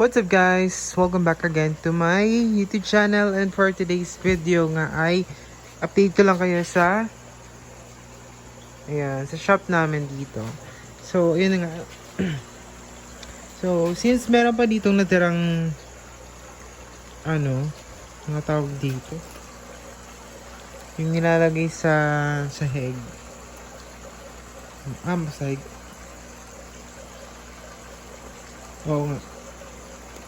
What's up guys? Welcome back again to my YouTube channel, and for today's video nga ay update ko lang kayo sa sa shop namin dito. So, ayun nga. So, since meron pa ditong natirang mga tawag dito, yung nilalagay sa sahig. Sahig. Oo nga.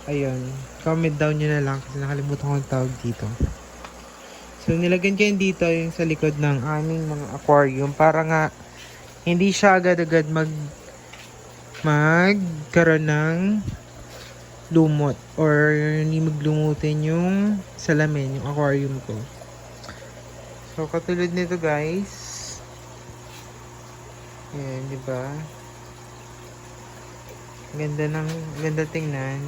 Ayun, comment down nyo na lang kasi nakalimutan ko ang tawag dito. So, nilagyan ko yun dito yung sa likod ng aming mga aquarium para nga hindi siya agad-agad magkaroon ng lumot or hindi maglumutin yung salamin, yung aquarium ko. So, katulad nito guys. Ayan, diba? Ganda tingnan.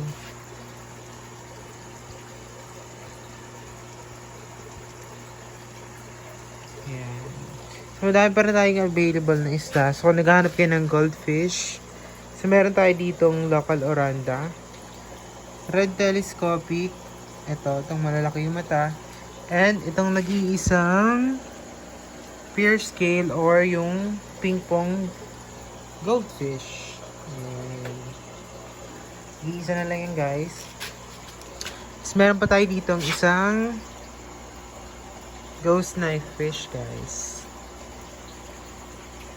Ayan. So, dami pa rin tayong available na isda. So, kung naghahanap kayo ng goldfish, so, meron tayo ditong local oranda, red telescopic, itong malalaki yung mata, and itong nag-iisang pear scale or yung ping pong goldfish. Ayan. Iisa na lang yan guys. Tapos meron pa tayo ditong isang ghost knife fish guys.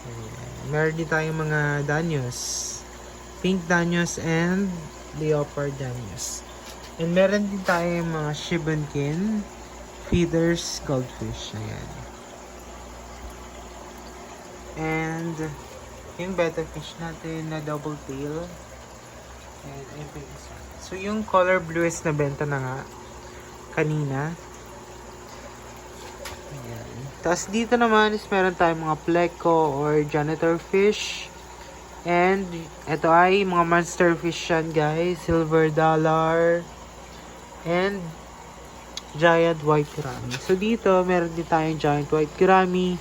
Ayan. Meron din tayong mga danyos, pink danyos and leopard danyos. And meron din tayong mga shibunkin feeders goldfish. Ayan. And yung betta fish natin na double tail. And ayun isa. So yung color blue is nabenta na nga kanina. Ayan. Tapos dito naman is meron tayong mga pleco or janitor fish. And ito ay mga monster fish yan guys. Silver dollar. And giant white gurami. So dito meron din tayong giant white gurami.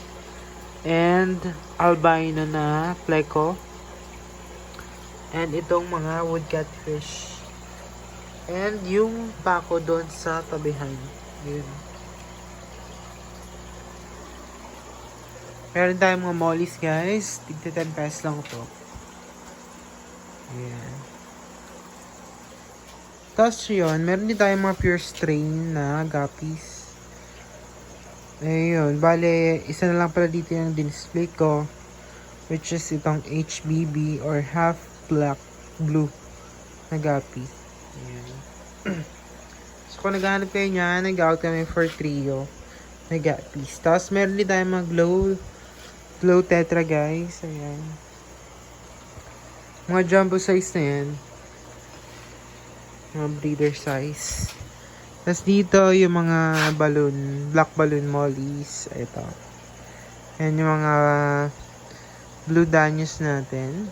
And albino na pleco. And itong mga woodcat fish. And yung pako doon sa tabihan. Yun. Meron tayong mga mollies guys. Tigta 10 pesos lang to. Ayan. Tapos yun, meron din tayong mga pure strain na guppies. Ayun, bale, isa na lang pala dito yung display ko, which is itong HBB or half black blue na guppy. Ayan. So, kung naghahanap kayo niya, nag-out kami for trio na guppies. Tapos, meron din tayong mga glow tetra guys. Ayan. Mga jumbo size na yan. Mga breeder size. Tapos dito yung mga black balloon mollies. Ito. Ayan yung mga blue danyos natin.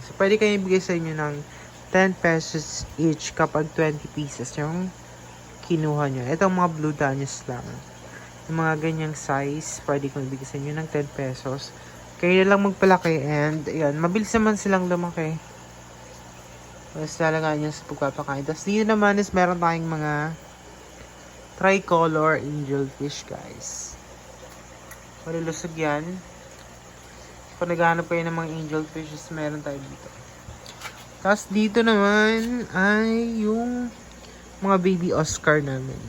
So, pwede kayo ibigay sa inyo ng 10 pesos each kapag 20 pieces yung kinuha nyo. Itong mga blue danyos lang. Yung mga ganyang size, pwede kong ibigay sa inyo ng 10 pesos. Kayo lang magpalaki and ayan, mabilis naman silang lumaki. Tapos lalagay nyo sa pagpapakain. Tapos dito naman is meron tayong mga tricolor angelfish guys. Malulusog yan. Kung naghahanap kayo ng mga angelfishes, meron tayo dito. Tapos dito naman ay yung mga baby Oscar namin.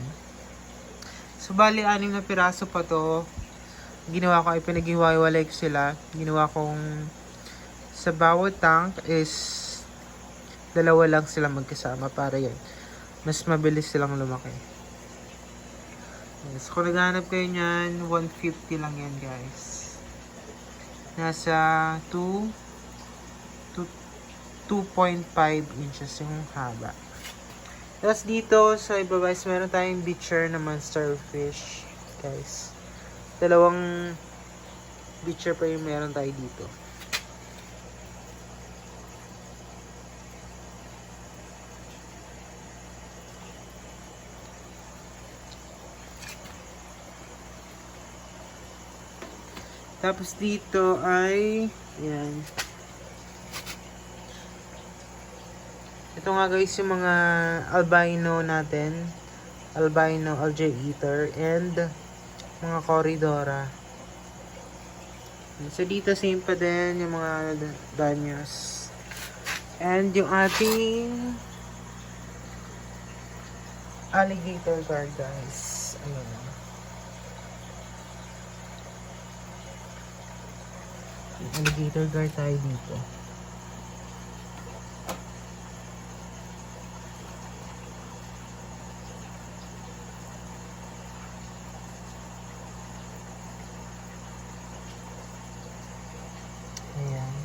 So bali 6 na piraso pa to. Ginawa ko ay pinaghiwa-hiwalay ko sila. Ginawa kong sa bawat tank is 2 lang sila magkasama para yun mas mabilis silang lumaki. So kung naghanap kayo nyan, 150 lang yan guys. Nasa 2.5 inches yung haba. Tapos dito sa ibaba is meron tayong beacher na monster fish guys. 2 beacher pa yung meron tayo dito. Tapos dito ay, yan. Ito nga guys yung mga albino natin. Albino algae eater and mga Corydoras. So dito same pa din yung mga danyos. And yung ating alligator guard guys. Ayan. Alligator guard tayo dito. Ayan.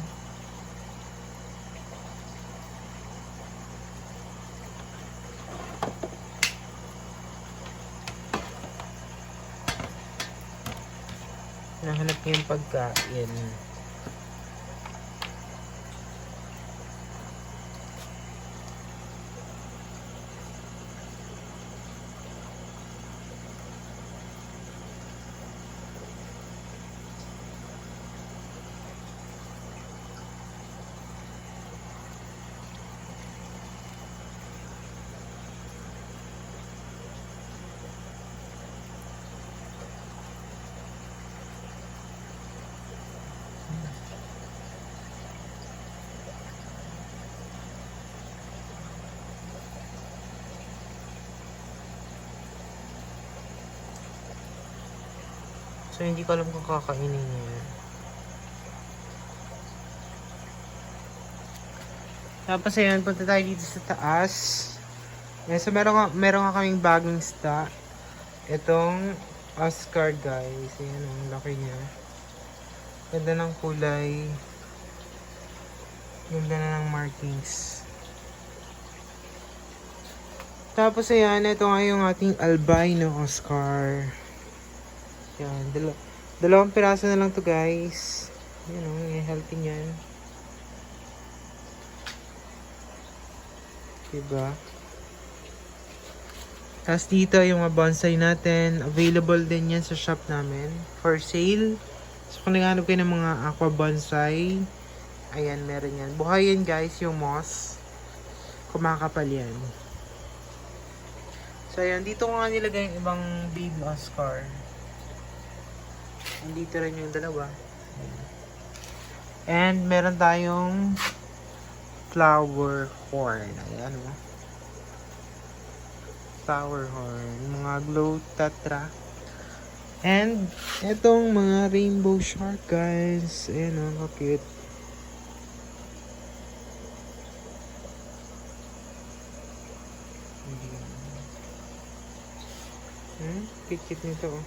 Nahanap niya yung pagkain. So, hindi ko alam kung kakainin niya. Tapos, ayan, punta tayo dito sa taas. Ayan, so, meron nga kaming bagong stock. Itong Oscar, guys. Ayan, ang laki niya. Ganda ng kulay. Ganda na ng markings. Tapos, ayan, ito nga yung ating albino Oscar. Yan, dalawang piraso na lang to guys. Yan o, healthy niyan. Diba? Tapos dito yung mga bonsai natin. Available din yan sa shop namin. For sale. So kung naghahanap kayo ng mga aqua bonsai, ayan, meron yan. Buhay yan guys, yung moss. Kumakapal yan. So ayan, dito ko nga nilagay yung ibang baby Oscar. Dito rin yung dalawa. And meron tayong flower horn. Ayan o. Flower horn. Mga glow tetra. And itong mga rainbow shark guys. Ayan o, cute. Cute nito o.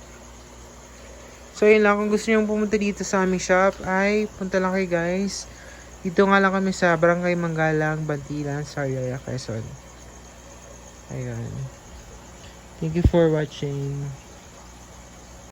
So yun lang, kung gusto nyo pumunta dito sa aming shop ay punta lang kayo guys. Dito nga lang kami sa Barangay Manggalang, Bantilan, Sariaya, Quezon. Ayun. Thank you for watching.